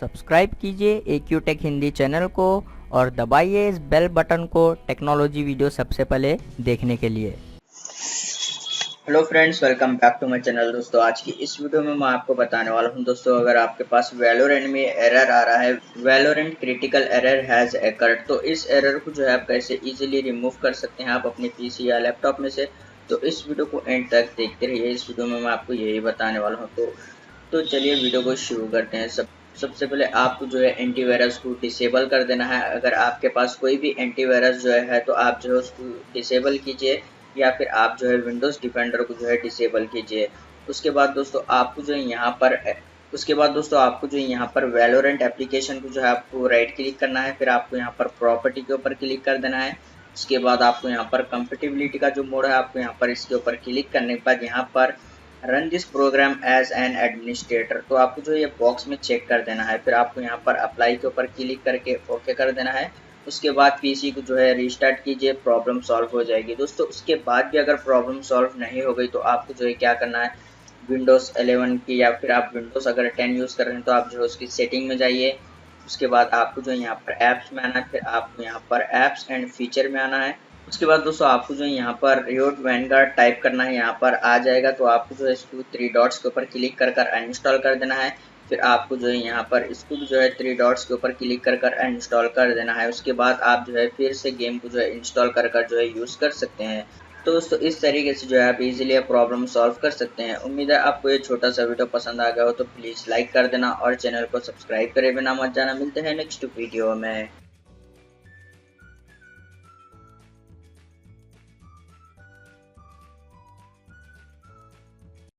Subscribe कीजिए AQ take Hindi channel को और दबाइए इस बेल बटन को टेक्नोलॉजी वीडियो सबसे पहले देखने के लिए। Hello friends, welcome back to my channel. दोस्तों, आज की इस वीडियो में मैं आपको बताने वाला हूं दोस्तों, अगर आपके पास वैलोरेंट में एरर आ रहा है, Valorant critical error has occurred, तो इस एरर को जो है आप कैसे इजीली रिमूव कर सकते हैं आप अपने पीसी या लैपटॉप में से। तो इस वीडियो को एंड तक देखते रहिए। इस वीडियो में मैं आपको यही बताने वाला हूँ। तो चलिए वीडियो को शुरू करते हैं। सबसे पहले आपको जो है एंटीवायरस को डिसेबल कर देना है। अगर आपके पास कोई भी एंटीवायरस जो है तो आप जो है उसको डिसेबल कीजिए, या फिर आप जो है विंडोज डिफेंडर को जो है डिसेबल कीजिए। उसके बाद दोस्तों आपको जो है यहाँ पर वैलोरेंट एप्लीकेशन को जो है आपको राइट क्लिक करना है। फिर आपको यहाँ पर प्रॉपर्टी के ऊपर क्लिक कर देना है। उसके बाद आपको यहाँ पर कंपेटिबिलिटी का जो मोड है, आपको यहाँ पर इसके ऊपर क्लिक करने के बाद यहाँ पर run this program as an administrator, तो आपको जो ये बॉक्स में चेक कर देना है। फिर आपको यहाँ पर अप्लाई के ऊपर क्लिक करके ओके कर देना है। उसके बाद पीसी को जो है रीस्टार्ट कीजिए, प्रॉब्लम सॉल्व हो जाएगी। दोस्तों, उसके बाद भी अगर प्रॉब्लम सॉल्व नहीं हो गई तो आपको जो है क्या करना है, विंडोज़ 11 की या फिर आप विंडोज़ अगर 10 यूज़ कर रहे हैं तो आप जो है उसकी सेटिंग में जाइए। उसके बाद आपको जो है यहाँ पर ऐप्स में आना है। फिर आपको यहाँ पर ऐप्स एंड फीचर में आना है। उसके बाद दोस्तों आपको जो है यहाँ पर रियोट वैनगार्ड टाइप करना है, यहाँ पर आ जाएगा। तो आपको जो है इसको 3 डॉट्स के ऊपर क्लिक कर अनइंस्टॉल कर देना है। फिर आपको जो है यहाँ पर इसको भी जो है 3 डॉट्स के ऊपर क्लिक कर अनइंस्टॉल कर देना है। उसके बाद आप जो है फिर से गेम को जो है इंस्टॉल कर जो है यूज़ कर सकते हैं। तो दोस्तों, इस तरीके से जो है आप इजीली प्रॉब्लम सॉल्व कर सकते हैं। उम्मीद है आपको ये छोटा सा वीडियो पसंद आ गया हो, तो प्लीज़ लाइक कर देना और चैनल को सब्सक्राइब करे बिना मत जाना। मिलते हैं नेक्स्ट वीडियो में।